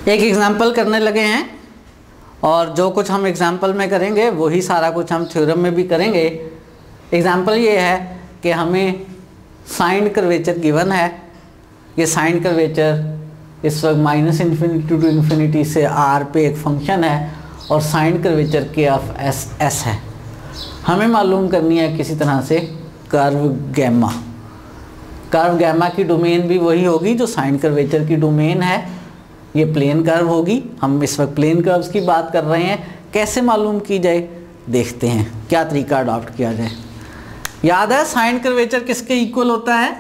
एक एग्जाम्पल करने लगे हैं और जो कुछ हम एग्जाम्पल में करेंगे वही सारा कुछ हम थ्योरम में भी करेंगे। एग्जाम्पल ये है कि हमें साइन कर्वेचर गिवन है। ये साइन कर्वेचर इस वक्त -∞ टू इन्फिनिटी से आर पे एक फंक्शन है और साइन कर्वेचर के ऑफ एस है। हमें मालूम करनी है किसी तरह से कर्व गैमा। कर्व गैमा की डोमेन भी वही होगी जो साइन कर्वेचर की डोमेन है। ये प्लेन कर्व होगी। हम इस वक्त प्लेन कर्व्स की बात कर रहे हैं। कैसे मालूम की जाए देखते हैं, क्या तरीका अडॉप्ट किया जाए। याद है साइन कर्वेचर किसके इक्वल होता है?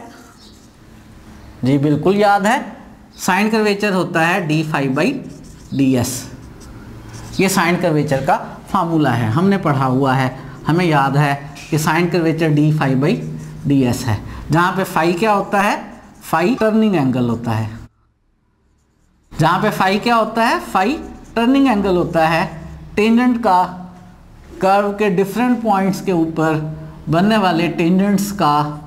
जी बिल्कुल याद है, साइन कर्वेचर होता है d∅/ds। ये साइन कर्वेचर का फार्मूला है, हमने पढ़ा हुआ है, हमें याद है कि साइन कर्वेचर d∅/ds है, जहाँ पे फाई क्या होता है? फाई टर्निंग एंगल होता है। जहाँ पे फाई क्या होता है? फाई टर्निंग एंगल होता है। टेंजेंट का कर्व के डिफरेंट पॉइंट्स के ऊपर बनने वाले टेंजेंट्स का,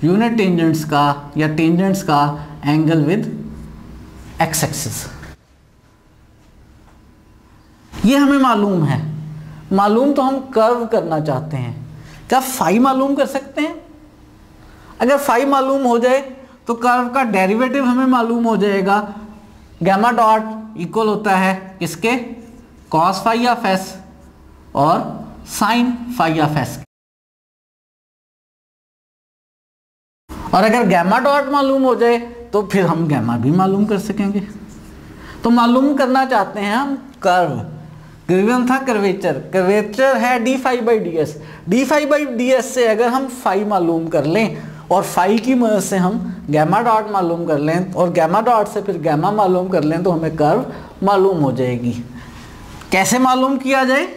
यूनिट टेंजेंट्स का या टेंजेंट्स का एंगल विद एक्स एक्सिस। ये हमें मालूम है। मालूम तो हम कर्व करना चाहते हैं। क्या फाई मालूम कर सकते हैं? अगर फाई मालूम हो जाए तो कर्व का डेरिवेटिव हमें मालूम हो जाएगा। गैमा डॉट इक्वल होता है किसके? कॉस फाई ऑफ एस और साइन फाई ऑफ एस। और अगर गैमा डॉट मालूम हो जाए तो फिर हम गैमा भी मालूम कर सकेंगे। तो मालूम करना चाहते हैं हम कर्व। गिवन था कर्वेचर, कर्वेचर है d∅/ds। d∅/ds से अगर हम फाई मालूम कर लें और फाई की मदद से हम गैमा डॉट मालूम कर लें और गैमा डॉट से फिर गैमा मालूम कर लें तो हमें कर्व मालूम हो जाएगी। कैसे मालूम किया जाए?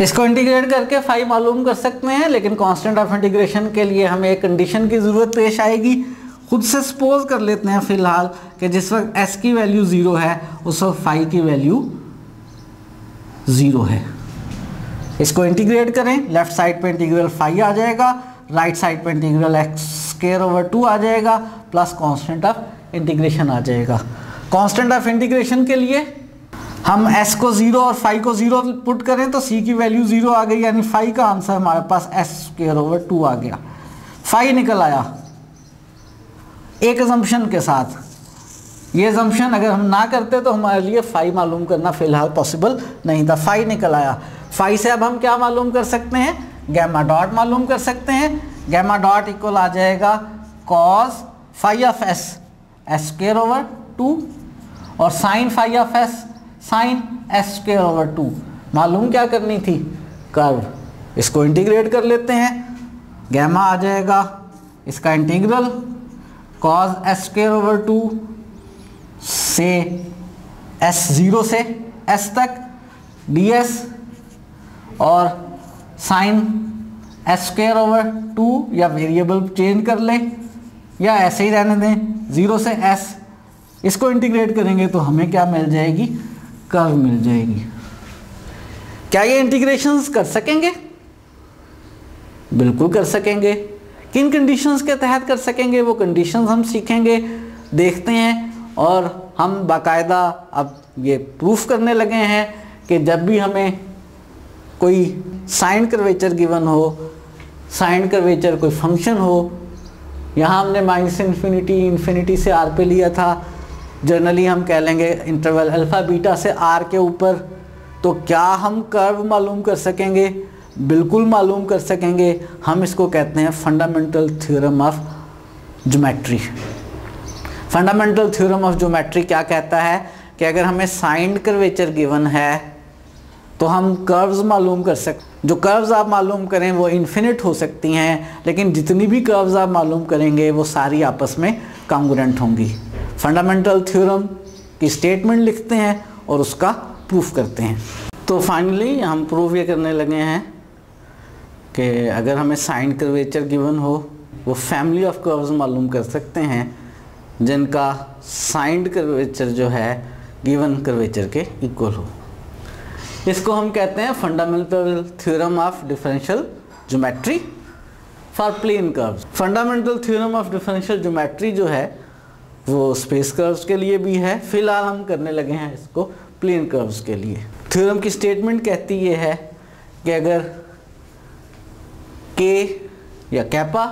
इसको इंटीग्रेट करके फाई मालूम कर सकते हैं, लेकिन कांस्टेंट ऑफ इंटीग्रेशन के लिए हमें एक कंडीशन की ज़रूरत पेश आएगी। खुद से सपोज कर लेते हैं फिलहाल कि जिस वक्त s की वैल्यू 0 है उस वक्त फाई की वैल्यू 0 है। इसको इंटीग्रेट करें, लेफ्ट साइड पे इंटीग्रल फाई आ जाएगा, राइट साइड पे इंटीग्रल x² आ जाएगा प्लस कांस्टेंट ऑफ इंटीग्रेशन आ जाएगा। कांस्टेंट ऑफ इंटीग्रेशन के लिए हम s को 0 और फाई को 0 पुट करें तो c की वैल्यू 0 आ गई, यानी फाई का आंसर हमारे पास s² आ गया। फाई निकल आया एक अजम्पशन के साथ। ये अजम्पशन अगर हम ना करते तो हमारे लिए फाई मालूम करना फिलहाल पॉसिबल नहीं था। फाई निकल आया। फाई से अब हम क्या मालूम कर सकते हैं? गैमा डॉट मालूम कर सकते हैं। गैमा डॉट इक्वल आ जाएगा cos phi of s s²/2 और sine phi of s sine s²/2। मालूम क्या करनी थी? कर्व। इसको इंटीग्रेट कर लेते हैं। गैमा आ जाएगा इसका इंटीग्रल कॉस s²/2 से s0 से s तक ds और साइन s²/2 या वेरिएबल चेंज कर लें या ऐसे ही रहने दें 0 से s। इसको इंटीग्रेट करेंगे तो हमें क्या मिल जाएगी? कर्व मिल जाएगी। क्या ये इंटीग्रेशंस कर सकेंगे? बिल्कुल कर सकेंगे। किन कंडीशंस के तहत कर सकेंगे वो कंडीशंस हम सीखेंगे, देखते हैं। और हम बाकायदा अब ये प्रूफ करने लगे हैं कि जब भी हमें कोई साइन कर्वेचर गिवन हो, साइन कर्वेचर कोई फंक्शन हो, यहाँ हमने -∞ इन्फिनिटी से आर पे लिया था, जनरली हम कह लेंगे इंटरवल अल्फ़ा बीटा से आर के ऊपर, तो क्या हम कर्व मालूम कर सकेंगे? बिल्कुल मालूम कर सकेंगे। हम इसको कहते हैं fundamental theorem of geometry. Fundamental theorem of geometry क्या कहता है कि अगर हमें साइन कर्वेचर गिवन है तो हम कर्व्स मालूम कर सकते। जो कर्व्स आप मालूम करें वो इन्फिनिट हो सकती हैं, लेकिन जितनी भी कर्व्स आप मालूम करेंगे वो सारी आपस में कॉन्ग्रुएंट होंगी। फंडामेंटल थ्योरम की स्टेटमेंट लिखते हैं और उसका प्रूफ करते हैं। तो फाइनली हम प्रूफ ये करने लगे हैं कि अगर हमें साइन कर्वेचर गिवन हो वो फैमिली ऑफ कर्व्स मालूम कर सकते हैं जिनका साइन कर्वेचर जो है गिवन कर्वेचर के इक्वल हो। इसको हम कहते हैं fundamental theorem of differential geometry for plane curves. Fundamental theorem of differential geometry जो है वो स्पेस कर्व्स के लिए भी है, फिलहाल हम करने लगे हैं इसको प्लेन कर्व्स के लिए। थ्योरम की स्टेटमेंट कहती ये है कि अगर के या कैपा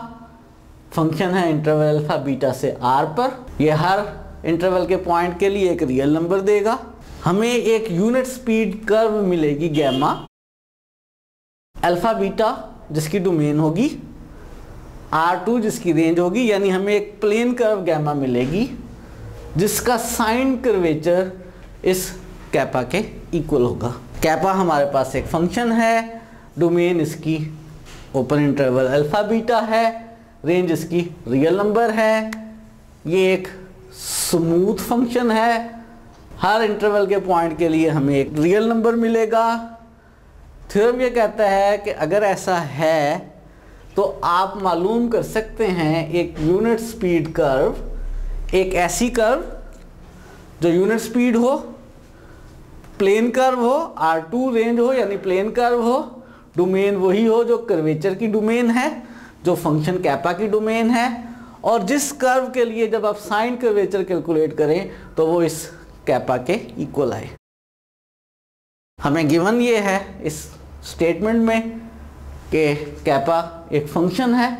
फंक्शन है इंटरवल अल्फा बीटा से आर पर, यह हर इंटरवल के पॉइंट के लिए एक रियल नंबर देगा। हमें एक यूनिट स्पीड कर्व मिलेगी गैमा अल्फा बीटा जिसकी डोमेन होगी, R2 जिसकी रेंज होगी, यानी हमें एक प्लेन कर्व गैमा मिलेगी जिसका साइन कर्वेचर इस कैपा के इक्वल होगा। कैपा हमारे पास एक फंक्शन है, डोमेन इसकी ओपन इंटरवल अल्फा बीटा है, रेंज इसकी रियल नंबर है, ये एक स्मूथ फंक्शन है, हर इंटरवल के पॉइंट के लिए हमें एक रियल नंबर मिलेगा। थ्योरम ये कहता है कि अगर ऐसा है तो आप मालूम कर सकते हैं एक यूनिट स्पीड कर्व, एक ऐसी कर्व जो यूनिट स्पीड हो, प्लेन कर्व हो, R2 रेंज हो यानी प्लेन कर्व हो, डोमेन वही हो जो कर्वेचर की डोमेन है, जो फंक्शन कैपा की डोमेन है, और जिस कर्व के लिए जब आप साइन कर्वेचर कैलकुलेट करें तो वो इस कैपा के इक्वल आए। हमें गिवन ये है इस स्टेटमेंट में कि कैपा एक फंक्शन है,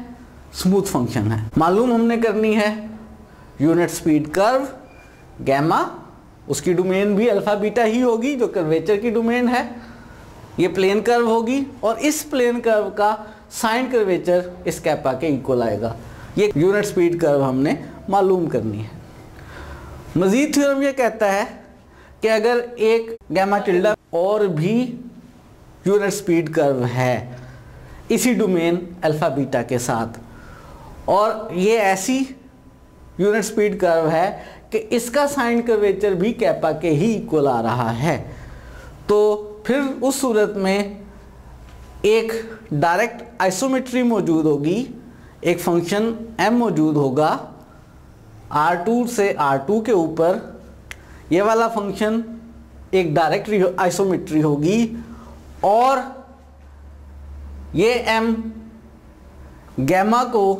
स्मूथ फंक्शन है। मालूम हमने करनी है यूनिट स्पीड कर्व गैमा, उसकी डोमेन भी अल्फा बीटा ही होगी जो कर्वेचर की डोमेन है, ये प्लेन कर्व होगी और इस प्लेन कर्व का साइन कर्वेचर इस कैपा के इक्वल आएगा। ये यूनिट स्पीड कर्व हमने मालूम करनी है। मजीद थ्योरम ये कहता है कि अगर एक गैमा टिल्डा और भी यूनिट स्पीड कर्व है इसी डोमेन अल्फा बीटा के साथ, और ये ऐसी यूनिट स्पीड कर्व है कि इसका साइन कर्वेचर भी कैपा के ही इक्वल आ रहा है, तो फिर उस सूरत में एक डायरेक्ट आइसोमेट्री मौजूद होगी, एक फंक्शन m मौजूद होगा R2 से R2 के ऊपर, ये वाला फंक्शन एक डायरेक्ट आइसोमेट्री होगी और ये m गैमा को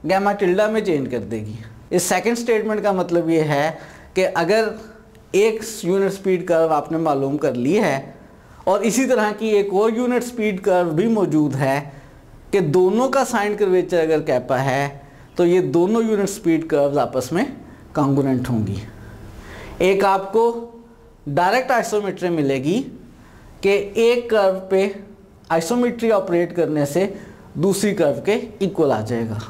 गैमा टिल्डा में चेंज कर देगी। इस सेकंड स्टेटमेंट का मतलब ये है कि अगर एक यूनिट स्पीड कर्व आपने मालूम कर ली है और इसी तरह की एक और यूनिट स्पीड कर्व भी मौजूद है कि दोनों का साइन कर्वेचर अगर कैपा है तो ये दोनों यूनिट स्पीड कर्व्स आपस में कॉन्ग्रुएंट होंगी। एक आपको डायरेक्ट आइसोमेट्री मिलेगी कि एक कर्व पे आइसोमेट्री ऑपरेट करने से दूसरी कर्व के इक्वल आ जाएगा,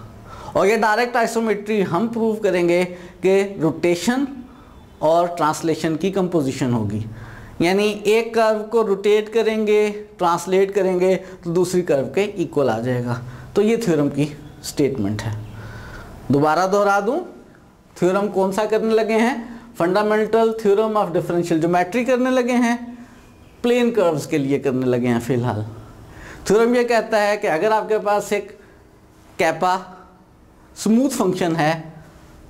और ये डायरेक्ट आइसोमेट्री हम प्रूव करेंगे कि रोटेशन और ट्रांसलेशन की कंपोजिशन होगी, यानी एक कर्व को रोटेट करेंगे, ट्रांसलेट करेंगे तो दूसरी कर्व के इक्वल आ जाएगा। तो ये थ्योरम की स्टेटमेंट है। दोबारा दोहरा दूं, थ्योरम कौन सा करने लगे हैं? Fundamental theorem of differential geometry करने लगे हैं, प्लेन कर्व्स के लिए करने लगे हैं फिलहाल। थ्योरम ये कहता है कि अगर आपके पास एक कैपा स्मूथ फंक्शन है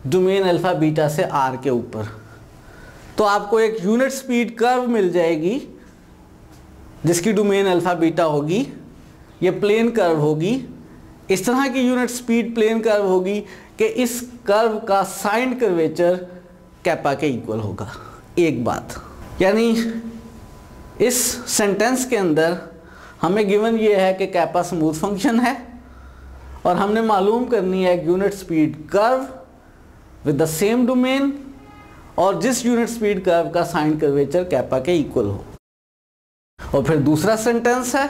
डोमेन अल्फा बीटा से आर के ऊपर, तो आपको एक यूनिट स्पीड कर्व मिल जाएगी जिसकी डोमेन अल्फा बीटा होगी, ये प्लेन कर्व होगी। इस तरह की यूनिट स्पीड प्लेन कर्व होगी कि इस कर्व का साइन कर्वेचर कैपा के इक्वल होगा। एक बात, यानी इस सेंटेंस के अंदर हमें गिवन ये है कि कैपा स्मूथ फंक्शन है और हमने मालूम करनी है एक unit speed curve with the same domain, और जिस यूनिट स्पीड कर्व का साइन कर्वेचर कैपा के इक्वल हो। और फिर दूसरा सेंटेंस है,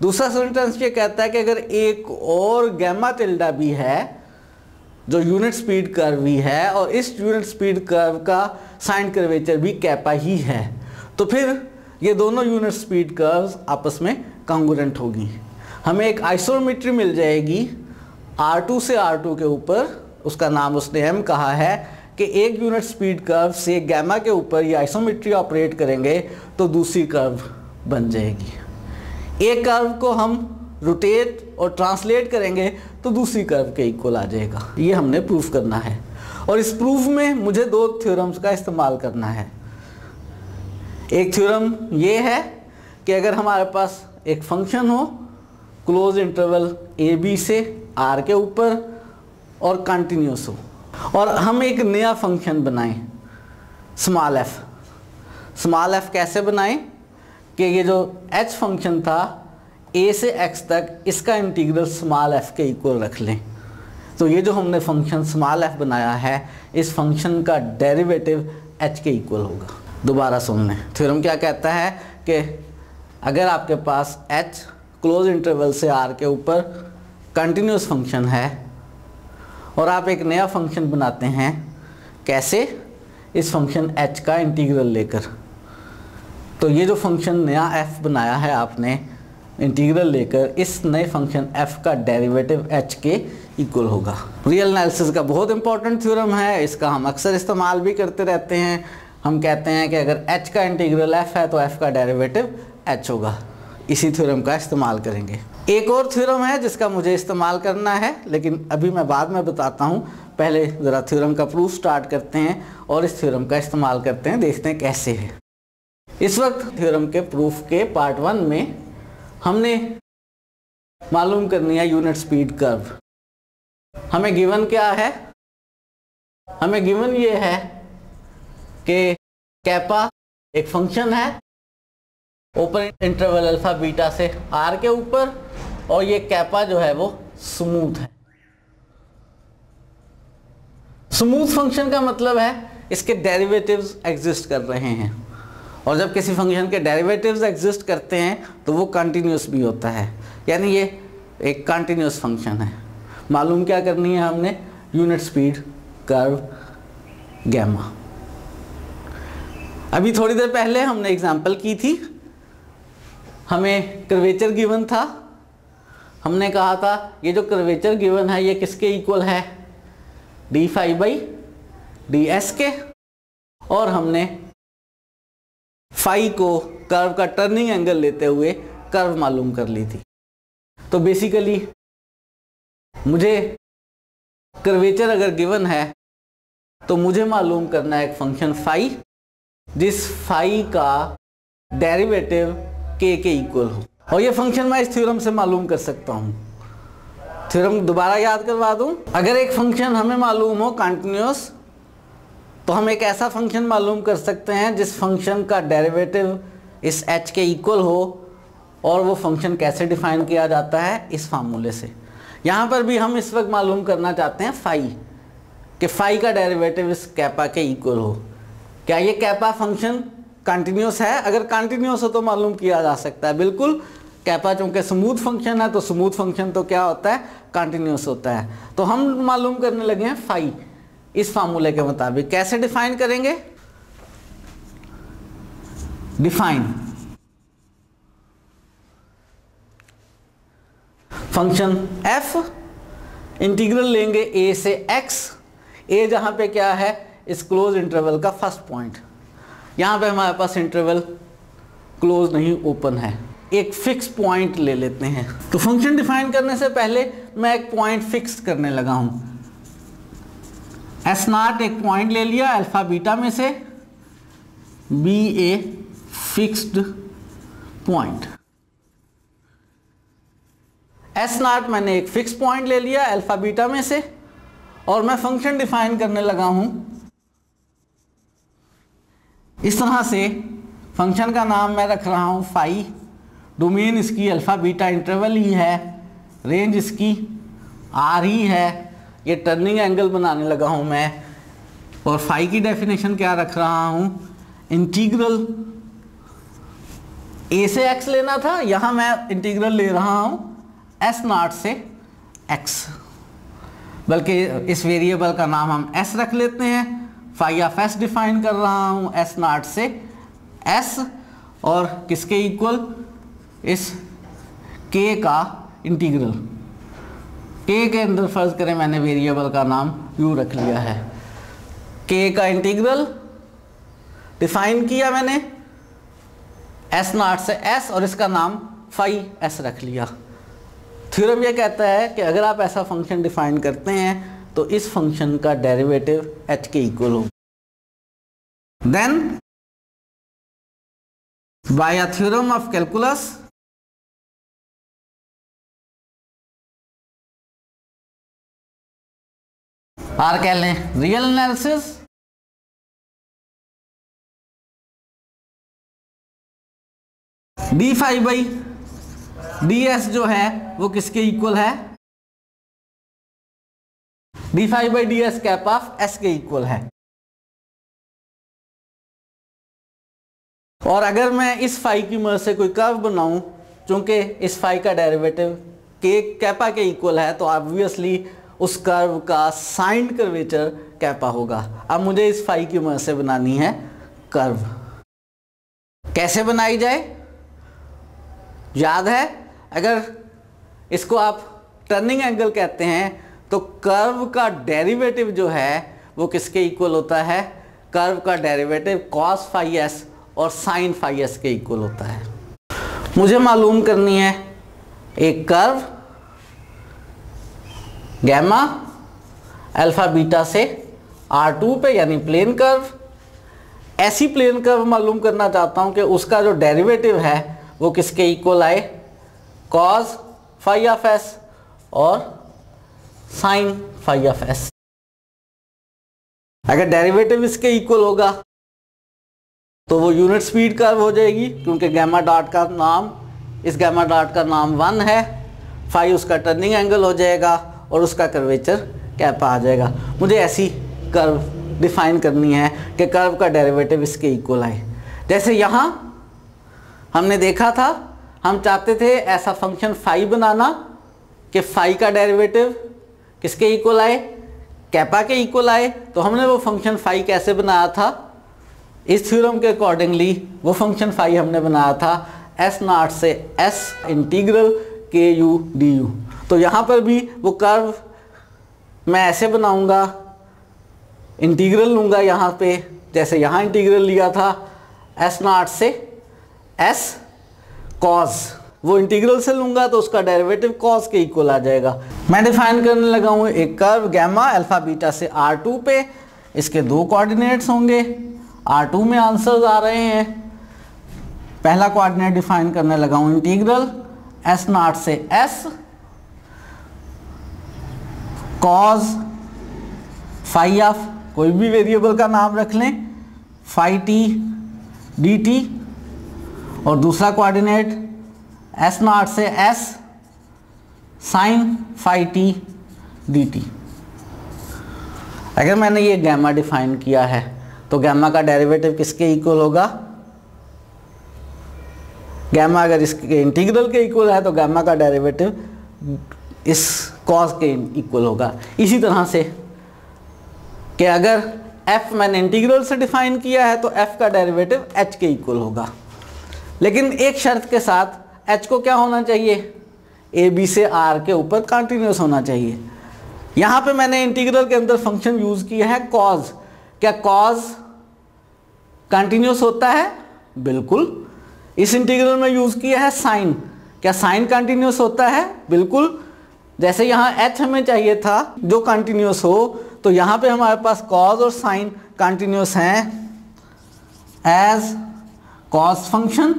दूसरा सेंटेंस ये कहता है कि अगर एक और गैमा टिल्डा भी है जो यूनिट स्पीड कर्व भी है और इस यूनिट स्पीड कर्व का साइन कर्वेचर भी कैपा ही है, तो फिर ये दोनों यूनिट स्पीड कर्व्स आपस में कॉन्ग्रुएंट होगी। हमें एक आइसोमेट्री मिल जाएगी R2 से R2 के ऊपर, उसका नाम उसने m कहा है कि एक यूनिट स्पीड कर्व से गैमा के ऊपर ये आइसोमेट्री ऑपरेट करेंगे तो दूसरी कर्व बन जाएगी। एक कर्व को हम रोटेट और ट्रांसलेट करेंगे तो दूसरी कर्व के इक्वल आ जाएगा। ये हमने प्रूफ करना है, और इस प्रूफ में मुझे दो थ्योरम्स का इस्तेमाल करना है। एक थ्योरम ये है कि अगर हमारे पास एक फंक्शन हो क्लोज इंटरवल a b से r के ऊपर और कंटिन्यूस हो, और हम एक नया फंक्शन बनाएं स्मॉल एफ। स्मॉल एफ कैसे बनाएं कि ये जो h फंक्शन था a से x तक, इसका इंटीग्रल स्मॉल f के इक्वल रख लें। तो ये जो हमने फंक्शन स्मॉल f बनाया है, इस फंक्शन का डेरिवेटिव h के इक्वल होगा। दोबारा सुन लें, थ्योरम क्या कहता है कि अगर आपके पास h क्लोज इंटरवल से r के ऊपर कंटिन्यूस फंक्शन है और आप एक नया फंक्शन बनाते हैं, कैसे? इस फंक्शन h का इंटीग्रल लेकर। तो ये जो फंक्शन नया f बनाया है आपने इंटीग्रल लेकर, इस नए फंक्शन f का डेरिवेटिव h के इक्वल होगा। रियल एनालिसिस का बहुत इंपॉर्टेंट थ्योरम है, इसका हम अक्सर इस्तेमाल भी करते रहते हैं। हम कहते हैं कि अगर h का इंटीग्रल f है तो f का डेरिवेटिव h होगा। इसी थ्योरम का इस्तेमाल करेंगे। एक और थ्योरम है जिसका मुझे इस्तेमाल करना है, लेकिन अभी मैं बाद में बताता हूँ। पहले ज़रा थ्योरम का प्रूफ स्टार्ट करते हैं और इस थ्योरम का इस्तेमाल करते हैं, देखते हैं कैसे है। इस वक्त थ्योरम के प्रूफ के पार्ट 1 में हमने मालूम करनी है यूनिट स्पीड कर्व। हमें गिवन क्या है? हमें गिवन ये है कि कैपा एक फंक्शन है ओपन इंटरवल अल्फा बीटा से r के ऊपर, और ये कैपा जो है वो स्मूथ है। स्मूथ फंक्शन का मतलब है इसके डेरिवेटिव्स एग्जिस्ट कर रहे हैं, और जब किसी फंक्शन के डेरिवेटिव्स एग्जिस्ट करते हैं तो वो कंटिन्यूस भी होता है, यानी ये एक कंटिन्यूस फंक्शन है। मालूम क्या करनी है हमने? Unit speed curve gamma. अभी थोड़ी देर पहले हमने एग्जांपल की थी, हमें कर्वेचर गिवन था। हमने कहा था ये जो कर्वेचर गिवन है ये किसके इक्वल है? D phi by d s के, और हमने फाई को कर्व का टर्निंग एंगल लेते हुए कर्व मालूम कर ली थी। तो बेसिकली मुझे कर्वेचर अगर गिवन है तो मुझे मालूम करना है एक फंक्शन फाई, जिस फाई का डेरिवेटिव के इक्वल हो, और ये फंक्शन मैं इस थ्योरम से मालूम कर सकता हूँ। थ्योरम दोबारा याद करवा दूँ। अगर एक फंक्शन हमें मालूम हो कंटिन्यूस, तो हम एक ऐसा फंक्शन मालूम कर सकते हैं जिस फंक्शन का डेरिवेटिव इस h के इक्वल हो, और वो फंक्शन कैसे डिफाइन किया जाता है? इस फार्मूले से। यहाँ पर भी हम इस वक्त मालूम करना चाहते हैं फाई, कि फाई का डेरिवेटिव इस कैपा के इक्वल हो। क्या ये कैपा फंक्शन कंटिन्यूस है? अगर कंटिन्यूस हो तो मालूम किया जा सकता है, बिल्कुल। कैपा चूंकि स्मूथ फंक्शन है, तो स्मूथ फंक्शन तो क्या होता है? कंटिन्यूस होता है। तो हम मालूम करने लगे हैं फाई इस फार्मूले के मुताबिक। कैसे डिफाइन करेंगे? डिफाइन फंक्शन f, इंटीग्रल लेंगे a से x। a जहां पे क्या है? इस क्लोज इंटरवल का फर्स्ट पॉइंट। यहां पे हमारे पास इंटरवल क्लोज नहीं ओपन है, एक फिक्स पॉइंट ले लेते हैं। तो फंक्शन डिफाइन करने से पहले मैं एक पॉइंट फिक्स करने लगा हूं। S0 एक पॉइंट ले लिया अल्फा बीटा में से, B a fixed point. S0 मैंने एक फिक्स पॉइंट ले लिया अल्फा बीटा में से, और मैं फंक्शन डिफाइन करने लगा हूं इस तरह से। फंक्शन का नाम मैं रख रहा हूं फाई, डोमेन इसकी अल्फा बीटा इंटरवल ही है, रेंज इसकी आर ही है, ये टर्निंग एंगल बनाने लगा हूं मैं, और फाई की डेफिनेशन क्या रख रहा हूं? इंटीग्रल a से x लेना था, यहां मैं इंटीग्रल ले रहा हूं S0 से x, बल्कि इस वेरिएबल का नाम हम s रख लेते हैं। फाई ऑफ s डिफाइन कर रहा हूं S0 से s, और किसके इक्वल? इस k का इंटीग्रल। k के अंदर फर्ज करें मैंने वेरिएबल का नाम u रख लिया है। k का इंटीग्रल डिफाइन किया मैंने S0 से s, और इसका नाम फाई s रख लिया। थ्योरम यह कहता है कि अगर आप ऐसा फंक्शन डिफाइन करते हैं तो इस फंक्शन का डेरिवेटिव h के इक्वल हो। Then by a theorem of calculus और कह लें real analysis, d phi by d s जो है वो किसके इक्वल है, d phi by d s kappa of s के इक्वल है। और अगर मैं इस फाई की मदद से कोई कर्व बनाऊं, चूंकि इस फाई का डेरिवेटिव के कैपा के इक्वल है, तो ऑब्वियसली उस कर्व का साइंड कर्वेचर कैपा होगा। अब मुझे इस फाई की मदद से बनानी है कर्व। कैसे बनाई जाए, याद है, अगर इसको आप टर्निंग एंगल कहते हैं तो कर्व का डेरिवेटिव जो है वो किसके इक्वल होता है, कर्व का डेरिवेटिव कॉस फाई एस और साइन फाई एस के इक्वल होता है। मुझे मालूम करनी है एक कर्व गैमा अल्फा बीटा से R2 पे, यानी प्लेन कर्व। ऐसी प्लेन कर्व मालूम करना चाहता हूं कि उसका जो डेरिवेटिव है वो किसके इक्वल आए, कॉस फाई ऑफ एस और साइन फाई ऑफ एस। अगर डेरिवेटिव इसके इक्वल होगा तो वो यूनिट स्पीड कर्व हो जाएगी, क्योंकि गैमा डॉट का नाम, इस गैमा डॉट का नाम 1 है, फाई उसका टर्निंग एंगल हो जाएगा और उसका कर्वेचर कैपा आ जाएगा। मुझे ऐसी कर्व डिफाइन करनी है कि कर्व का डेरिवेटिव इसके इक्वल आए। जैसे यहाँ हमने देखा था, हम चाहते थे ऐसा फंक्शन फाई बनाना कि फाई का डेरिवेटिव किसके इक्वल आए, कैपा के इक्वल आए। तो हमने वो फंक्शन फाई कैसे बनाया था, इस थ्योरम के अकॉर्डिंगली वो फंक्शन फाई हमने बनाया था एस नॉट से एस इंटीग्रल के यू डी यू। तो यहाँ पर भी वो कर्व मैं ऐसे बनाऊंगा, इंटीग्रल लूँगा यहाँ पे, जैसे यहाँ इंटीग्रल लिया था एस नॉट से एस कॉस, वो इंटीग्रल से लूँगा तो उसका डेरिवेटिव कॉस के इक्वल आ जाएगा। मैं डिफाइन करने लगा हूँ एक कर्व गैमा अल्फा बीटा से R2 पे, इसके 2 कोऑर्डिनेट्स होंगे, R2 में आंसर्स आ रहे हैं। पहला कोऑर्डिनेट डिफाइन करने लगा हूँ इंटीग्रल एस नॉट से एस कॉस फाई ऑफ, कोई भी वेरिएबल का नाम रख लें, फाई टी डी टी, और दूसरा कोऑर्डिनेट एस नॉट से S sine phi t d t. अगर मैंने ये गैमा डिफाइन किया है तो गैमा का डेरिवेटिव किसके इक्वल होगा, गैमा अगर इसके इंटीग्रल के इक्वल है तो गैमा का डेरिवेटिव इस कॉस के इक्वल होगा। इसी तरह से कि अगर f मैंने इंटीग्रल से डिफाइन किया है तो f का डेरिवेटिव h के इक्वल होगा, लेकिन एक शर्त के साथ, h को क्या होना चाहिए, a b से r के ऊपर कंटिन्यूस होना चाहिए। यहाँ पे मैंने इंटीग्रल के अंदर फंक्शन यूज़ किया है कॉस। क्या कॉस कंटिन्यूस होता है, बिल्कुल। इस इंटीग्रल में यूज़ किया है साइन, क्या साइन कंटिन्यूस होता है, बिल्कुल। जैसे यहाँ h हमें चाहिए था जो कंटिन्यूस हो, तो यहाँ पे हमारे पास कॉस और साइन कंटिन्यूस हैं एज कॉस फंक्शन।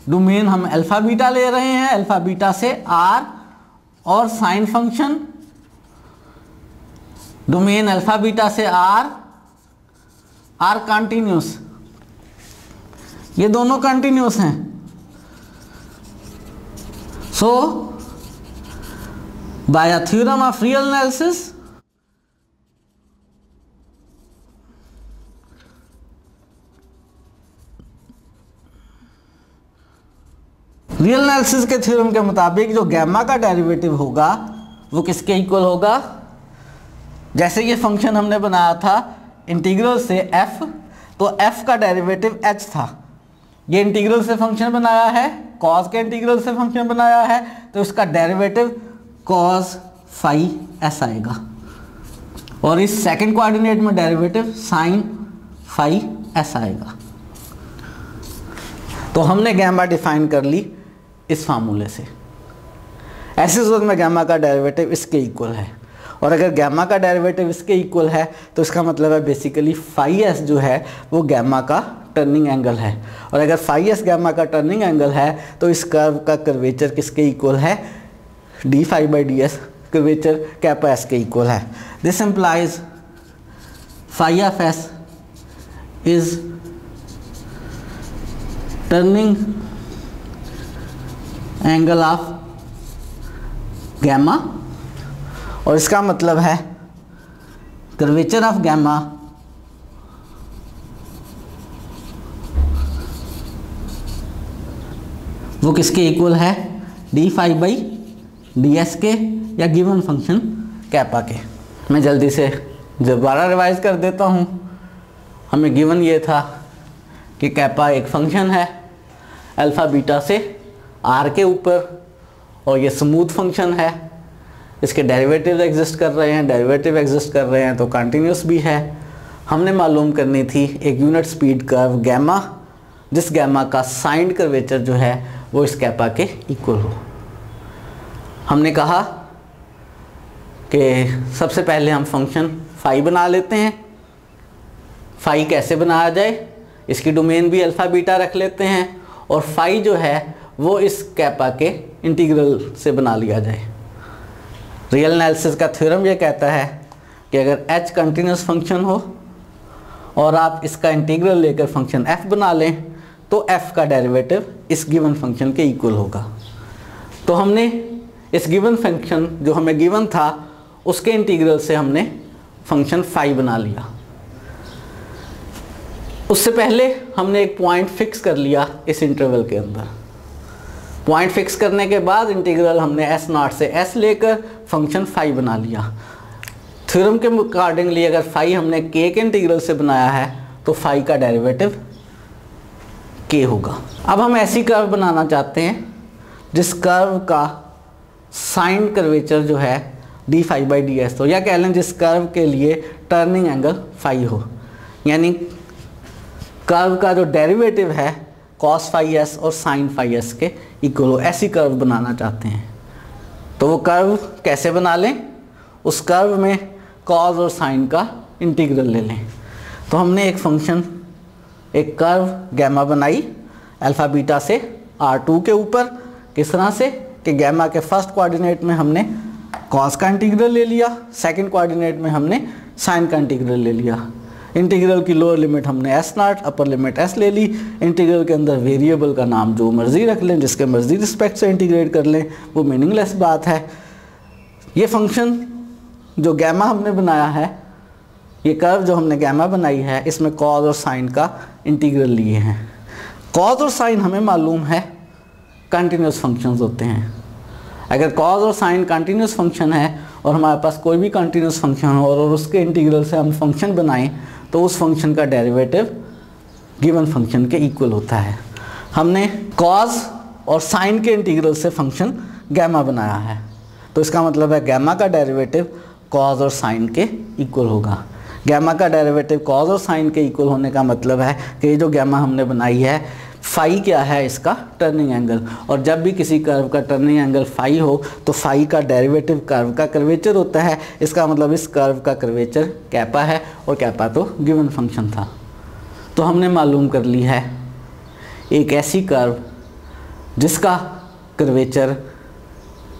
डोमेन हम अल्फा बीटा ले रहे हैं, अल्फा बीटा से r, और sine function domain alpha beta से r कंटिन्यूस, ये दोनों कंटिन्यूस हैं। So by a theorem of real analysis real analysis के थ्योरम के मुताबिक जो गैमा का डेरिवेटिव होगा वो किसके इक्वल होगा, जैसे ये फंक्शन हमने बनाया था इंटीग्रल से f, तो f का डेरिवेटिव h था। ये इंटीग्रल से फंक्शन बनाया है, कॉस के इंटीग्रल से फंक्शन बनाया है, तो इसका डेरिवेटिव कॉस फाई s आएगा, और इस सेकंड कोऑर्डिनेट में डेरिवेटिव साइन फाई s आएगा। तो हमने गैमा डिफाइन कर ली इस फार्मूले से। ऐसे सूरत में गैमा का डेरिवेटिव इसके इक्वल है, और अगर गैमा का डेरिवेटिव इसके इक्वल है तो इसका मतलब है बेसिकली फाई एस जो है वो गैमा का टर्निंग एंगल है, और अगर फाई एस गैमा का टर्निंग एंगल है तो इस कर्व का कर्वेचर किसके इक्वल है, d phi by d s curvature kappa s के इक्वल है। This implies phi of s is turning angle of gamma, और इसका मतलब है कर्वेचर ऑफ गैमा वो किसके इक्वल है, d phi by d s के या गिवन फंक्शन कैपा के। मैं जल्दी से दोबारा रिवाइज कर देता हूँ। हमें गिवन ये था कि कैपा एक फंक्शन है अल्फ़ा बीटा से आर के ऊपर, और ये स्मूथ फंक्शन है, इसके डेरिवेटिव एग्जिस्ट कर रहे हैं, डेरिवेटिव एग्जिस्ट कर रहे हैं तो कंटिन्यूस भी है। हमने मालूम करनी थी एक यूनिट स्पीड कर्व गैमा, जिस गैमा का साइंड कर्वेचर जो है वो इस कैपा के इक्वल हो। हमने कहा कि सबसे पहले हम फंक्शन फाई बना लेते हैं। फाई कैसे बनाया जाए, इसकी डोमेन भी अल्फ़ा बीटा रख लेते हैं, और फाई जो है वो इस कैपा के इंटीग्रल से बना लिया जाए। रियल एनालिसिस का थ्योरम ये कहता है कि अगर h कंटिन्यूस फंक्शन हो और आप इसका इंटीग्रल लेकर फंक्शन f बना लें तो f का डेरिवेटिव इस गिवन फंक्शन के इक्वल होगा। तो हमने इस गिवन फंक्शन जो हमें गिवन था उसके इंटीग्रल से हमने फंक्शन फाई बना लिया। उससे पहले हमने एक पॉइंट फिक्स कर लिया इस इंटरवल के अंदर। पॉइंट फिक्स करने के बाद इंटीग्रल हमने एस नॉट से एस लेकर फंक्शन फाई बना लिया। थ्योरम के अकॉर्डिंगली अगर फाई हमने के इंटीग्रल से बनाया है तो फाई का डेरिवेटिव के होगा। अब हम ऐसी कर्व बनाना चाहते हैं जिस कर्व का साइन कर्वेचर जो है d phi by d s हो, या कह लें जिस कर्व के लिए टर्निंग एंगल फाई हो, यानी कर्व का जो डेरिवेटिव है कॉस फाई एस और साइन फाई एस के इक्वल हो। ऐसी कर्व बनाना चाहते हैं तो वो कर्व कैसे बना लें, उस कर्व में कॉस और साइन का इंटीग्रल ले लें। तो हमने एक फंक्शन एक कर्व गैमा बनाई अल्फ़ा बीटा से R2 के ऊपर। किस तरह से कि गैमा के फर्स्ट कोऑर्डिनेट में हमने कॉस का इंटीग्रल ले लिया, सेकंड कोऑर्डिनेट में हमने साइन का इंटीग्रल ले लिया। इंटीग्रल की लोअर लिमिट हमने S not, upper limit S ले ली। इंटीग्रल के अंदर वेरिएबल का नाम जो मर्जी रख लें, जिसके मर्जी रिस्पेक्ट से इंटीग्रेट कर लें, वो मीनिंगलेस बात है। ये फंक्शन जो गैमा हमने बनाया है, ये कर्व जो हमने गैमा बनाई है, इसमें कॉस और साइन का इंटीग्रल लिए हैं। कॉस और साइन हमें मालूम है कंटिन्यूस फंक्शंस होते हैं। अगर कॉस और साइन कंटिन्यूस फंक्शन है और हमारे पास कोई भी कंटिन्यूस फंक्शन हो और उसके इंटीग्रल से हम फंक्शन बनाएं तो उस फंक्शन का डेरिवेटिव गिवन फंक्शन के इक्वल होता है। हमने कॉस और साइन के इंटीग्रल से फंक्शन गैमा बनाया है, तो इसका मतलब है गैमा का डेरिवेटिव कॉस और साइन के इक्वल होगा। गैमा का डेरिवेटिव कॉस और साइन के इक्वल होने का मतलब है कि ये जो गैमा हमने बनाई है, फाई क्या है, इसका टर्निंग एंगल, और जब भी किसी कर्व का टर्निंग एंगल फाई हो तो फाई का डेरिवेटिव कर्व का कर्वेचर होता है। इसका मतलब इस कर्व का कर्वेचर कैपा है, और कैपा तो गिवन फंक्शन था। तो हमने मालूम कर ली है एक ऐसी कर्व जिसका कर्वेचर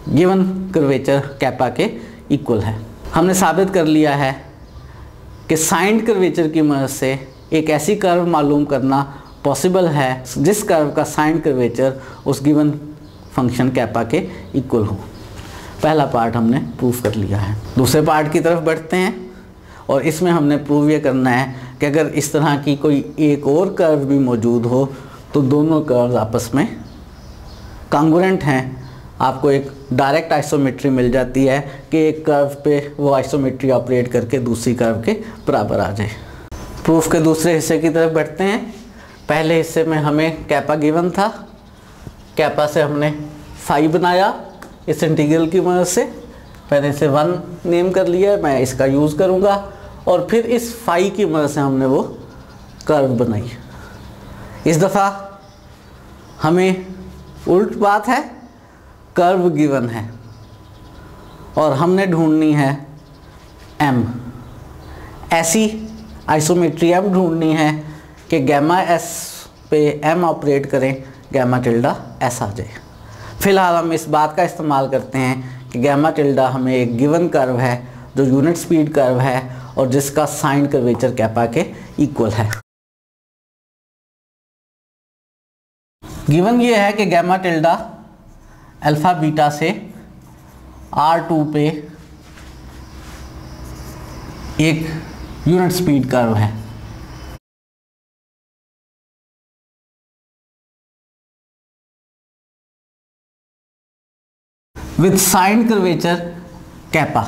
गिवन कर्वेचर कैपा के इक्वल है। हमने साबित कर लिया है कि साइंड कर्वेचर की मदद से एक ऐसी कर्व मालूम करना पॉसिबल है जिस कर्व का साइंड कर्वेचर उस गिवन फंक्शन कैपा के इक्वल हो। पहला पार्ट हमने प्रूफ कर लिया है। दूसरे पार्ट की तरफ बढ़ते हैं, और इसमें हमने प्रूव ये करना है कि अगर इस तरह की कोई एक और कर्व भी मौजूद हो तो दोनों कर्व आपस में कॉन्ग्रुएंट हैं। आपको एक डायरेक्ट आइसोमेट्री मिल जाती है कि एक कर्व पे वो आइसोमेट्री ऑपरेट करके दूसरी कर्व के बराबर आ जाए। प्रूफ के दूसरे हिस्से की तरफ बढ़ते हैं। पहले हिस्से में हमें कैपा गिवन था, कैपा से हमने फाई बनाया इस इंटीग्रल की मदद से। मैंने इसे 1 नेम कर लिया, मैं इसका यूज़ करूँगा, और फिर इस फाई की मदद से हमने वो कर्व बनाई। इस दफ़ा हमें उल्ट बात है, कर्व गिवन है और हमने ढूंढनी है m, ऐसी आइसोमेट्री m ढूंढनी है कि गैमा s पे m ऑपरेट करें, गैमा टिल्डा s आ जाए। फ़िलहाल हम इस बात का इस्तेमाल करते हैं कि गैमा टिल्डा हमें एक गिवन कर्व है जो यूनिट स्पीड कर्व है और जिसका साइन कर्वेचर कैपा के इक्वल है। गिवन ये है कि गैमा टिल्डा अल्फा बीटा से R2 पे एक यूनिट स्पीड कर्व है। विथ साइन कर्वेचर कैपा,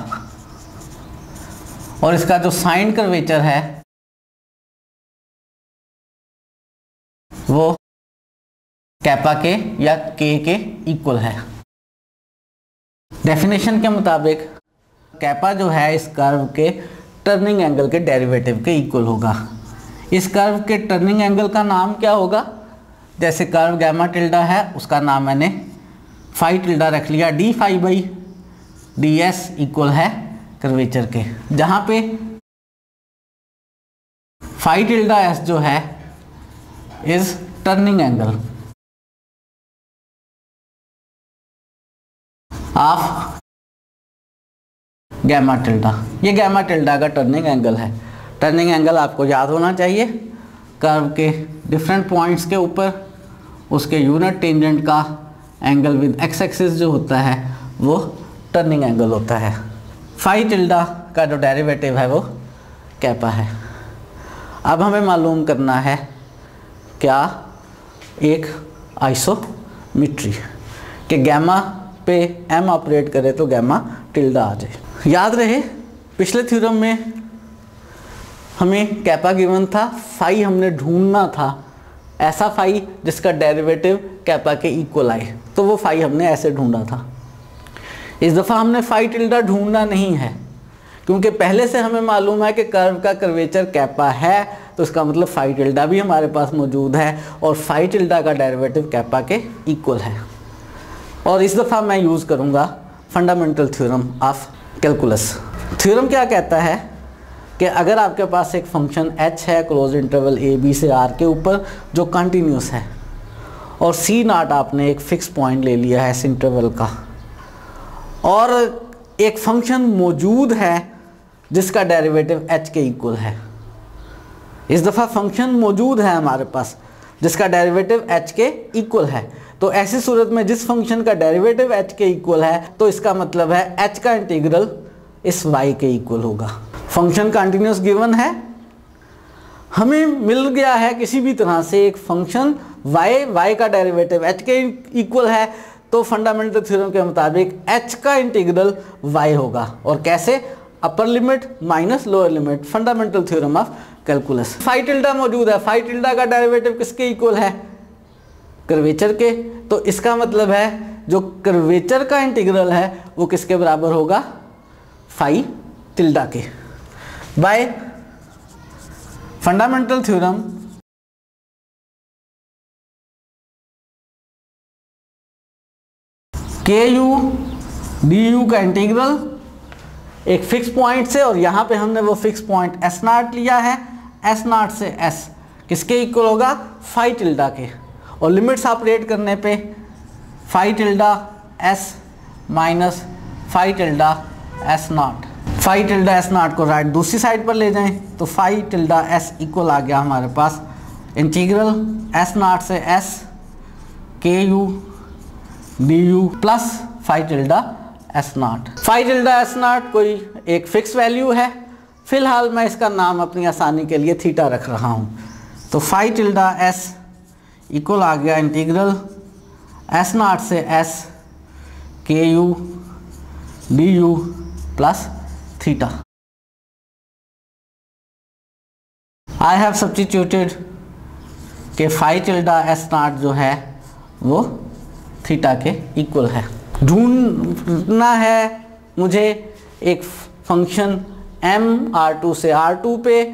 और इसका जो साइन कर्वेचर है वो कैपा के या के इक्वल है। डेफिनेशन के मुताबिक कैपा जो है इस कर्व के टर्निंग एंगल के डेरिवेटिव के इक्वल होगा। इस कर्व के टर्निंग एंगल का नाम क्या होगा? जैसे कर्व गैमा टिल्डा है उसका नाम मैंने फाई टिल्डा रख लिया, d phi by d s equal है कर्वेचर के, जहाँ पे फाई टिल्डा एस जो है is turning angle of gamma tilde. ये गैमा टिल्डा का टर्निंग एंगल है। टर्निंग एंगल आपको याद होना चाहिए, कर्व के डिफरेंट पॉइंट्स के ऊपर उसके यूनिट टेंजेंट का एंगल विद एक्स एक्सिस जो होता है वो टर्निंग एंगल होता है। फाई टिल्डा का जो डेरिवेटिव है वो कैपा है। अब हमें मालूम करना है क्या एक आइसोमेट्री कि गैमा पे एम ऑपरेट करे तो गैमा टिल्डा आ जाए। याद रहे पिछले थ्योरम में हमें कैपा गिवन था, फाई हमने ढूंढना था, ऐसा फाई जिसका डेरिवेटिव कैपा के इक्वल आए, तो वो फाई हमने ऐसे ढूंढा था। इस दफ़ा हमने फाई टिल्डा ढूंढना नहीं है, क्योंकि पहले से हमें मालूम है कि कर्व का कर्वेचर कैपा है, तो इसका मतलब फाई टिल्डा भी हमारे पास मौजूद है और फाई टिल्डा का डेरिवेटिव कैपा के इक्वल है। और इस दफ़ा मैं यूज़ करूँगा fundamental theorem of calculus. Theorem क्या कहता है कि अगर आपके पास एक फंक्शन h है क्लोज इंटरवल a b से r के ऊपर जो कंटिन्यूस है और c नॉट आपने एक फिक्स पॉइंट ले लिया है इस इंटरवल का, और एक फंक्शन मौजूद है जिसका डेरिवेटिव h के इक्वल है। इस दफ़ा फंक्शन मौजूद है हमारे पास जिसका डेरिवेटिव h के इक्वल है, तो ऐसी सूरत में जिस फंक्शन का डेरिवेटिव h के इक्वल है तो इसका मतलब है h का इंटीग्रल इस y के इक्वल होगा। फंक्शन कंटिन्यूस गिवन है, हमें मिल गया है किसी भी तरह से एक फंक्शन y का डेरिवेटिव h के इक्वल है, तो फंडामेंटल थ्योरम के मुताबिक h का इंटीग्रल y होगा। और कैसे? Upper limit minus lower limit, fundamental theorem of calculus. Phi tilde मौजूद है, फाई टिल्डा का डेरिवेटिव किसके इक्वल है? कर्वेचर के, तो इसका मतलब है जो कर्वेचर का इंटीग्रल है वो किसके बराबर होगा? फाई टिल्डा के। बाय फंडामेंटल थ्योरम के यू डी यू का इंटीग्रल एक फिक्स पॉइंट से, और यहाँ पे हमने वो फिक्स पॉइंट एस नॉट लिया है, एस नॉट से एस किसके इक्वल होगा? फाई टिल्डा के। और लिमिट्स ऑपरेट करने पे phi tilde s minus phi tilde S naught, phi tilde S naught को राइट दूसरी साइड पर ले जाएं तो फाई टिल्डा एस इक्वल आ गया हमारे पास इंटीग्रल एस नॉट से एस के u D u plus phi tilde S naught. Phi tilde S naught कोई एक फिक्स वैल्यू है, फिलहाल मैं इसका नाम अपनी आसानी के लिए थीटा रख रहा हूँ। तो फाई टिल्डा एस इक्वल आ गया इंटीग्रल एस नॉट से एस के u D u plus theta. I have substituted कि फाई टिल्डा एस नॉट जो है वो थीटा के इक्वल है। ढूंढना है मुझे एक फंक्शन m r2 से r2 पे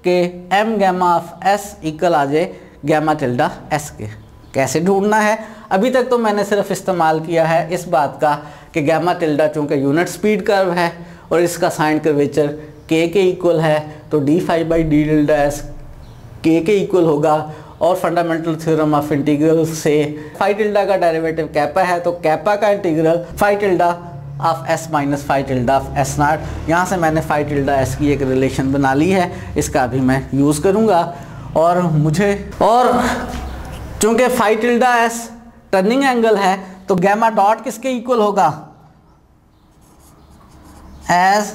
के m gamma of s equal आ जाए गैमा टिल्डा s के। कैसे ढूंढना है? अभी तक तो मैंने सिर्फ इस्तेमाल किया है इस बात का कि गैमा टिल्डा चूँकि यूनिट स्पीड कर्व है और इसका साइन कर्वेचर k के इक्वल है, तो d phi by d tilde s k के इक्वल होगा। और फंडामेंटल थ्योरम ऑफ इंटीग्रल से फाई टिल्डा का डेरिवेटिव कैपा है, तो कैपा का integral phi tilde of s minus phi tilde of s naught. यहाँ से मैंने फाई टिल्डा एस की एक रिलेशन बना ली है, इसका भी मैं यूज़ करूँगा। और चूँकि phi tilde S turning angle है तो गैमा डॉट किसके इक्वल होगा, as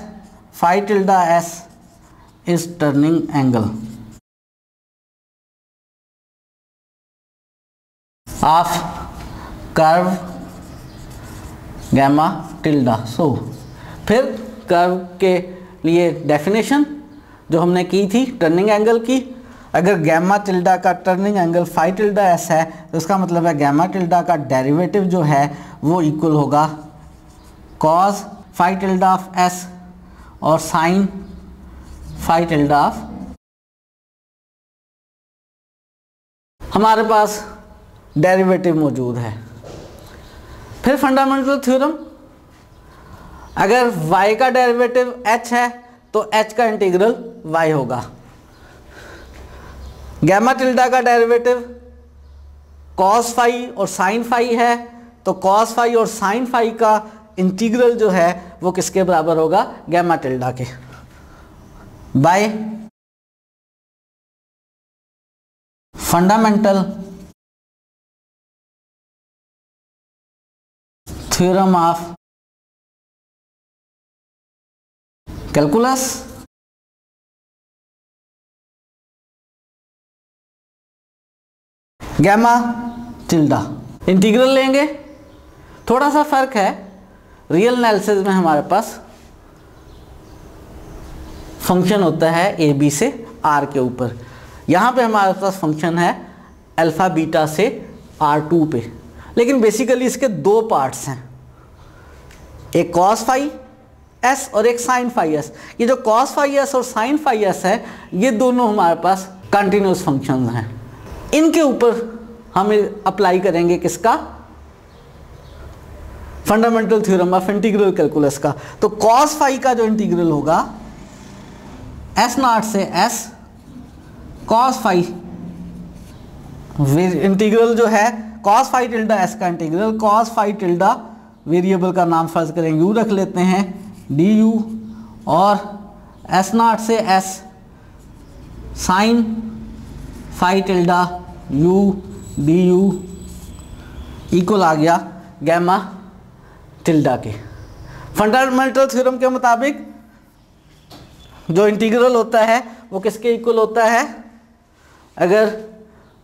phi tilde S is turning angle of curve gamma tilde. So फिर कर्व के लिए डेफिनेशन जो हमने की थी टर्निंग एंगल की, अगर गैमा टिल्डा का turning angle phi tilde s है तो इसका मतलब है गैमा टिल्डा का डेरिवेटिव जो है वो इक्वल होगा cos phi tilde of s और साइन फाई टिल्डा ऑफ। हमारे पास डेरिवेटिव मौजूद है। फिर फंडामेंटल थ्योरम, अगर y का डेरिवेटिव h है तो h का इंटीग्रल y होगा। गैमा टिल्डा का डेरिवेटिव cos फाई और sin फाई है तो cos फाई और sin फाई का इंटीग्रल जो है वो किसके बराबर होगा, गैमा टिल्डा के, by fundamental theorem of calculus. Gamma tilde integral लेंगे, थोड़ा सा फर्क है। रियल एनालिसिस में हमारे पास फंक्शन होता है ए बी से आर के ऊपर, यहाँ पे हमारे पास फंक्शन है अल्फा बीटा से R2 पे। लेकिन बेसिकली इसके दो पार्ट्स हैं, एक कॉस फाई एस और एक साइन फाई एस। ये जो कॉस फाई एस और साइन फाई एस है ये दोनों हमारे पास कंटिन्यूस फंक्शंस हैं। इनके ऊपर हम अप्लाई करेंगे किसका, fundamental theorem of integral calculus का। तो कॉस फाई का जो इंटीग्रल होगा एस नॉट से एस कॉस फाई, इंटीग्रल जो है कॉस फाई टिल्डा एस का integral, cos phi tilde variable का नाम फर्ज करेंगे u रख लेते हैं डी यू, और एस नॉट से S sine phi tilde u D U equal आ गया गैमा टिल्डा के। फंडामेंटल थ्योरम के मुताबिक जो इंटीग्रल होता है वो किसके इक्वल होता है, अगर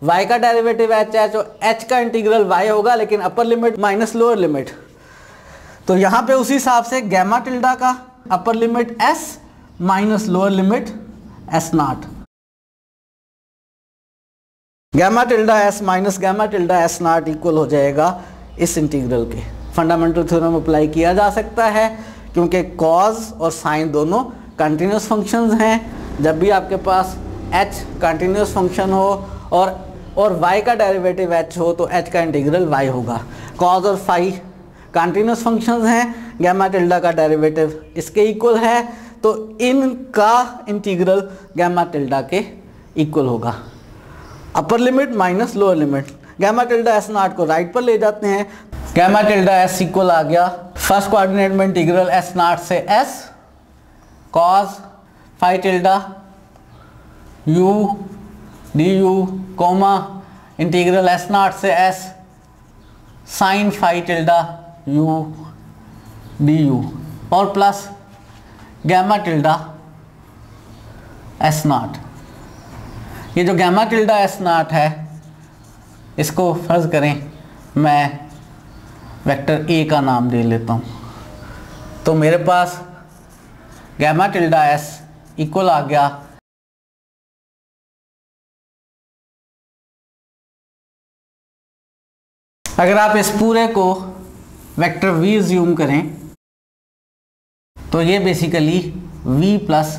y का डेरिवेटिव h है तो h का इंटीग्रल y होगा, लेकिन upper limit minus lower limit. तो यहाँ पे उसी हिसाब से गैमा टिल्डा का upper limit s minus lower limit s naught, gamma tilde s minus gamma tilde s naught equal हो जाएगा इस इंटीग्रल के। फंडामेंटल थ्योरम अप्लाई किया जा सकता है क्योंकि कॉज और साइन दोनों कंटिन्यूस फंक्शंस हैं। जब भी आपके पास h कंटिन्यूस फंक्शन हो और y का डेरिवेटिव h हो तो h का इंटीग्रल y होगा। कॉज और फाई कंटिन्यूस फंक्शंस हैं, गैमा टिल्डा का डेरिवेटिव इसके इक्वल है तो इनका इंटीग्रल गैमा टिल्डा के इक्वल होगा। Upper limit minus lower limit, gamma tilde S naught को राइट पर ले जाते हैं, गैमा टिल्डा एस इक्वल आ गया फर्स्ट कोऑर्डिनेट में इंटीग्रल एस नॉट से S cos phi tilde U D u comma integral S naught से S sine phi tilde U D U और plus gamma tilde S naught. ये जो gamma tilde S not है इसको फर्ज करें मैं वेक्टर ए का नाम दे लेता हूँ, तो मेरे पास गैमा टिल्डा एस इक्वल आ गया अगर आप इस पूरे को वेक्टर v ज्यूम करें तो ये बेसिकली v प्लस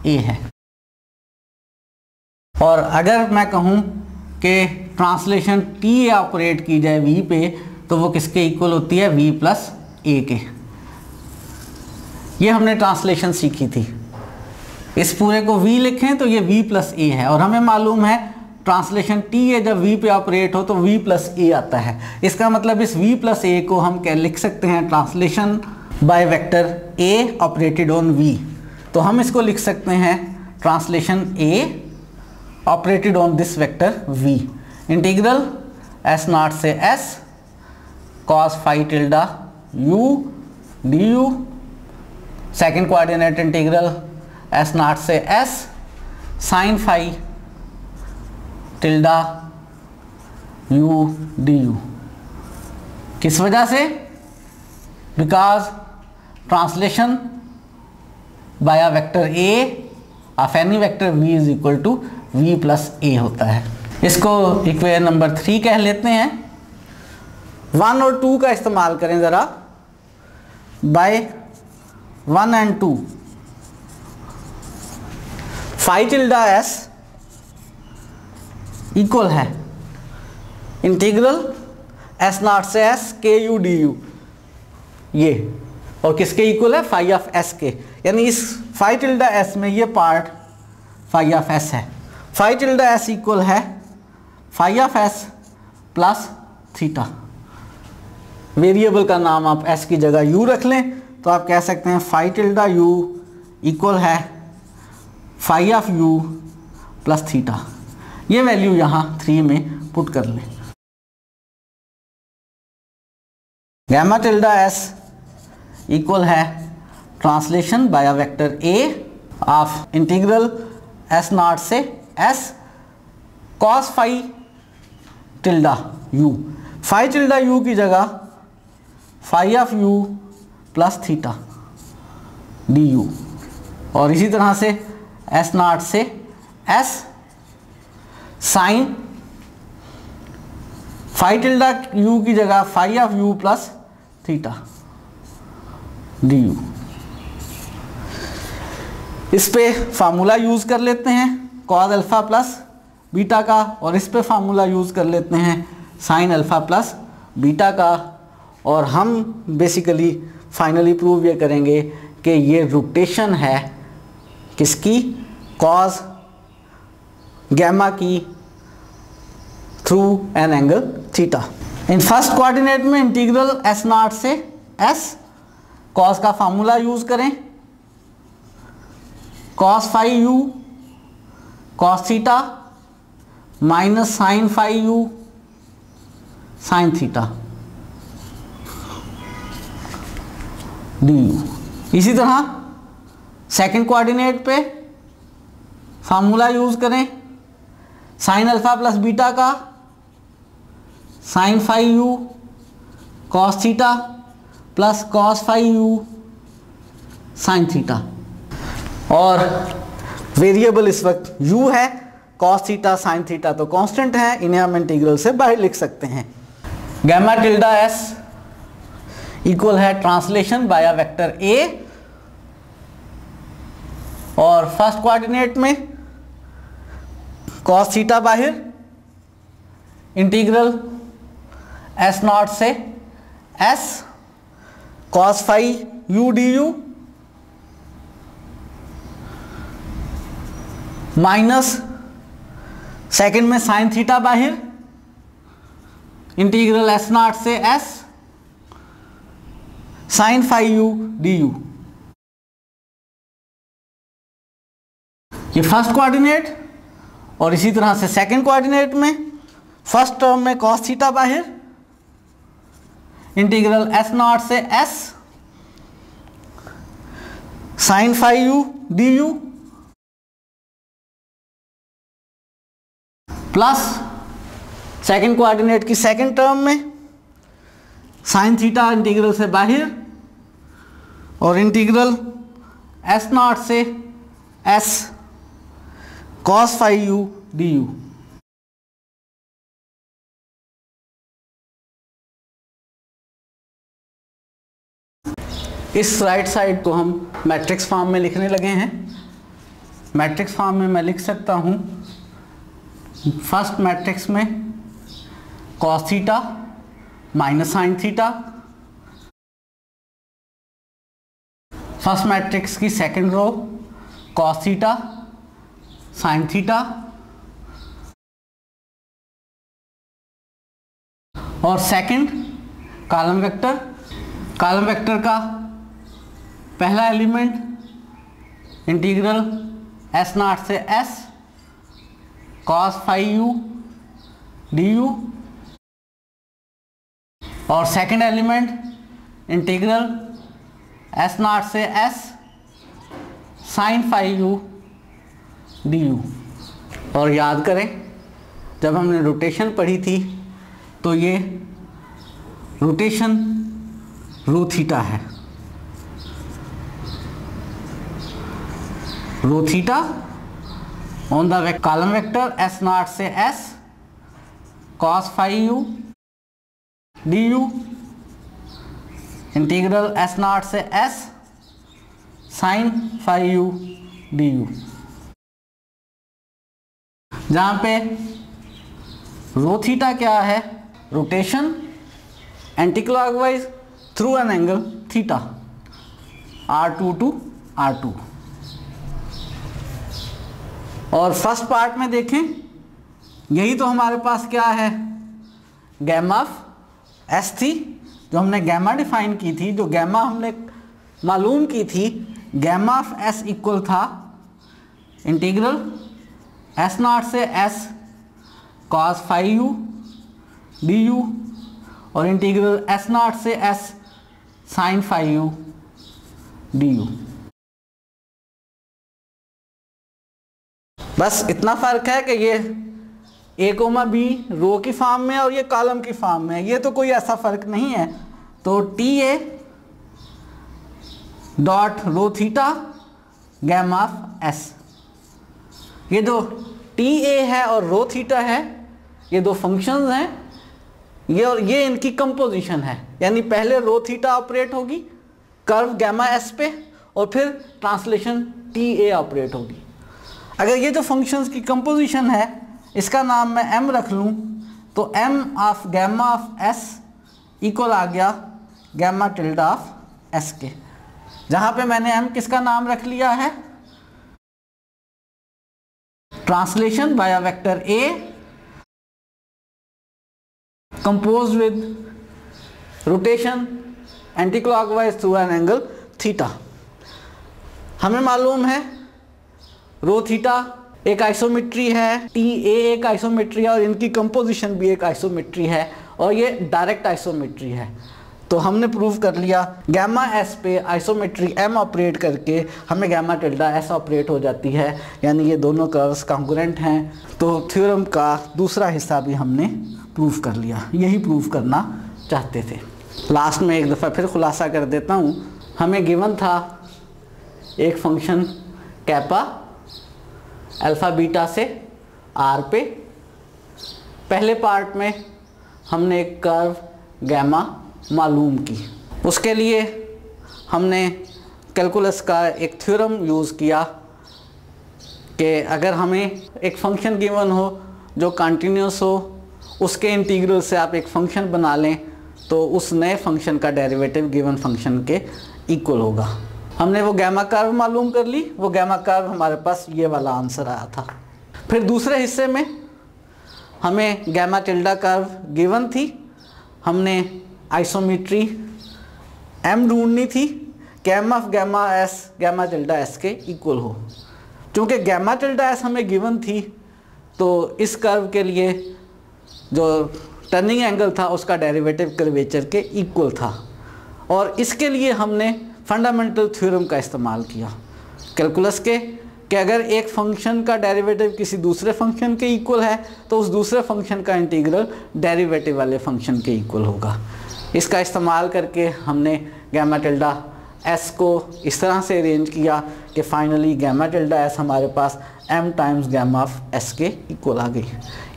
ए है। और अगर मैं कहूँ कि ट्रांसलेशन t ऑपरेट की जाए v पे तो वो किसके इक्वल होती है, v प्लस ए के। ये हमने ट्रांसलेशन सीखी थी। इस पूरे को v लिखें तो ये v प्लस ए है और हमें मालूम है ट्रांसलेशन t है जब v पे ऑपरेट हो तो v प्लस ए आता है। इसका मतलब इस v प्लस ए को हम क्या लिख सकते हैं, translation by vector A operated on V, तो हम इसको लिख सकते हैं translation A operated on this vector V, integral S naught से S cos phi tilde U D U, second coordinate integral S naught से S sine phi tilde U D U. किस वजह से? Because translation by a vector A of any vector v is equal to v plus A होता है। इसको equation number 3 कह लेते हैं। 1 और 2 का इस्तेमाल करें ज़रा। By 1 and 2 phi tilde S equal है इंटीग्रल एस नॉट से एस के यू डी यू, ये और किसके इक्वल है? फाई ऑफ एस के, यानी इस फाई टिल्डा एस में ये पार्ट फाई ऑफ एस है। फाई टिल्डा एस इक्वल है phi of s plus theta. Variable का नाम आप एस की जगह यू रख लें तो आप कह सकते हैं फाई टिल्डा यू इक्वल है phi of U plus theta. ये वैल्यू यहाँ 3 में पुट कर लें। गैमा टिल्डा एस इक्वल है translation by a vector A of integral S naught से S cos phi tilde U, phi tilde U की जगह phi of U plus theta D U, और इसी तरह से एस नॉट से S sine phi tilde U की जगह phi of U plus theta D u. इस पे फार्मूला यूज कर लेते हैं कॉस अल्फा प्लस बीटा का, और इस पे फार्मूला यूज कर लेते हैं साइन अल्फा प्लस बीटा का, और हम बेसिकली फाइनली प्रूव ये करेंगे कि ये रोटेशन है किसकी? कॉस गैमा की through an angle theta. In first coordinate में इंटीग्रल एस नॉट से एस कॉस का फार्मूला यूज करें, cos phi u cos theta minus sine phi u sine theta D u. इसी तरह सेकंड कोऑर्डिनेट पे formula use करें sine alpha plus beta का sine phi u cos theta plus cos phi u sine theta, और variable इस वक्त u है, cos theta sine theta तो कांस्टेंट है, इन्हें हम इंटीग्रल से बाहर लिख सकते हैं। गैमा टिल्डा एस इक्वल है ट्रांसलेशन बाय वेक्टर a, और फर्स्ट कोऑर्डिनेट में कॉस थीटा बाहर, इंटीग्रल एस नॉट से S cos phi u D u minus second में साइन थीटा बाहर, इंटीग्रल एस नॉट से S sine phi u D u. ये first coordinate, और इसी तरह से सेकंड कोऑर्डिनेट में फर्स्ट टर्म में कॉस थीटा बाहर, इंटीग्रल एस नॉट से S sine phi u D u plus second coordinate की सेकंड टर्म में साइन थीटा इंटीग्रल से बाहर, और इंटीग्रल एस नॉट से S cos phi u D u. इस राइट साइड को हम मैट्रिक्स फॉर्म में लिखने लगे हैं। मैट्रिक्स फॉर्म में मैं लिख सकता हूँ फर्स्ट मैट्रिक्स में cos theta minus sine theta, first matrix की second row cos theta sine theta, और सेकंड कॉलम वेक्टर का पहला एलिमेंट इंटीग्रल S0 से S cos phi u du, और सेकंड एलिमेंट इंटीग्रल S0 से S sin phi u du। और याद करें जब हमने रोटेशन पढ़ी थी तो ये रोटेशन रो थीटा है, rho theta on the column vector S0 से S cos phi u du integral S0 से S sin phi u du, जहाँ पे रो थीटा क्या है, rotation anti clockwise through an angle theta R2 to R2। और first part में देखें यही तो हमारे पास क्या है, गैमा ऑफ एस थी, जो हमने गैमा डिफाइन की थी, जो गैमा हमने मालूम की थी, गैमा ऑफ एस इक्वल था इंटीग्रल S0 से S cos phi u du और इंटीग्रल S0 से S sin phi u du। बस इतना फ़र्क है कि ये a कोमा b रो की फॉर्म में और ये कॉलम की फॉर्म में, ये तो कोई ऐसा फ़र्क नहीं है। तो T a dot rho theta gamma of s, ये जो टी ए है और रो थीटा है ये दो फंक्शंस हैं, ये और ये इनकी कंपोजिशन है, यानी पहले रो थीटा ऑपरेट होगी कर्व गैमा एस पे और फिर ट्रांसलेशन टी ए ऑपरेट होगी। अगर ये जो फंक्शंस की कंपोजिशन है इसका नाम मैं m रख लूँ तो m of gamma of s equal आ गया गैमा टिल्डा ऑफ s के, जहाँ पे मैंने m किसका नाम रख लिया है, translation by vector a composed with rotation anti clockwise through an angle theta. हमें मालूम है रो थीटा एक आइसोमेट्री है, टी ए एक आइसोमेट्री है और इनकी कंपोजिशन भी एक आइसोमेट्री है और ये डायरेक्ट आइसोमेट्री है। तो हमने प्रूव कर लिया गैमा एस पे आइसोमेट्री एम ऑपरेट करके हमें गैमा टिल्डा एस ऑपरेट हो जाती है, यानी ये दोनों कर्व्स कॉन्ग्रुएंट हैं। तो थ्योरम का दूसरा हिस्सा भी हमने प्रूव कर लिया, यही प्रूव करना चाहते थे। लास्ट में एक दफ़ा फिर खुलासा कर देता हूँ, हमें गिवन था एक फंक्शन कैपा अल्फ़ा बीटा से आर पे, पहले पार्ट में हमने एक कर्व गैमा मालूम की, उसके लिए हमने कैलकुलस का एक थ्योरम यूज़ किया कि अगर हमें एक फंक्शन गिवन हो जो कंटिन्यूस हो, उसके इंटीग्रल से आप एक फंक्शन बना लें तो उस नए फंक्शन का डेरिवेटिव गिवन फंक्शन के इक्वल होगा। हमने वो गैमा कर्व मालूम कर ली, वो गैमा कर्व हमारे पास ये वाला आंसर आया था। फिर दूसरे हिस्से में हमें गैमा टिल्डा कर्व गिवन थी, हमने आइसोमेट्री m ढूंढनी थी कि m of gamma s gamma tilde s के इक्वल हो। क्योंकि गैमा टिल्डा एस हमें गिवन थी तो इस कर्व के लिए जो टर्निंग एंगल था उसका डेरिवेटिव कर्वेचर के इक्वल था, और इसके लिए हमने फंडामेंटल थ्योरम का इस्तेमाल किया कैलकुलस के कि अगर एक फंक्शन का डेरिवेटिव किसी दूसरे फंक्शन के इक्वल है तो उस दूसरे फंक्शन का इंटीग्रल डेरिवेटिव वाले फंक्शन के इक्वल होगा। इसका इस्तेमाल करके हमने गैमा टिल्डा एस को इस तरह से अरेंज किया कि फाइनली गैमा टिल्डा एस हमारे पास m times gamma of s के इक्वल आ गई।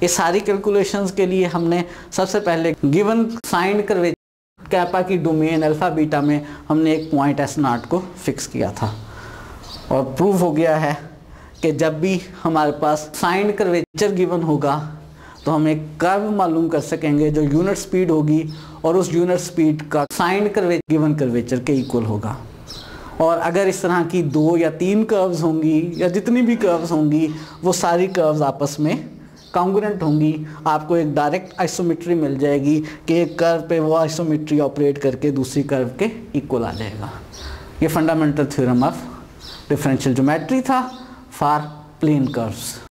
इस सारी कैलकुलेशंस के लिए हमने सबसे पहले गिवन साइन कर्वेचर कैपा की डोमेन अल्फ़ा बीटा में हमने एक पॉइंट S0 को फिक्स किया था, और प्रूव हो गया है कि जब भी हमारे पास साइन कर्वेचर गिवन होगा तो हम एक कर्व मालूम कर सकेंगे जो यूनिट स्पीड होगी और उस यूनिट स्पीड का साइन कर्वेचर गिवन कर्वेचर के इक्वल होगा। और अगर इस तरह की 2 या 3 कर्व्स होंगी या जितनी भी कर्व्स होंगी वो सारी कर्व्स आपस में कॉन्ग्रुएंट होंगी, आपको एक डायरेक्ट आइसोमेट्री मिल जाएगी कि एक कर्व पे वो आइसोमेट्री ऑपरेट करके दूसरी कर्व के इक्वल आ जाएगा। ये fundamental theorem of differential geometry था फॉर प्लेन कर्व्स।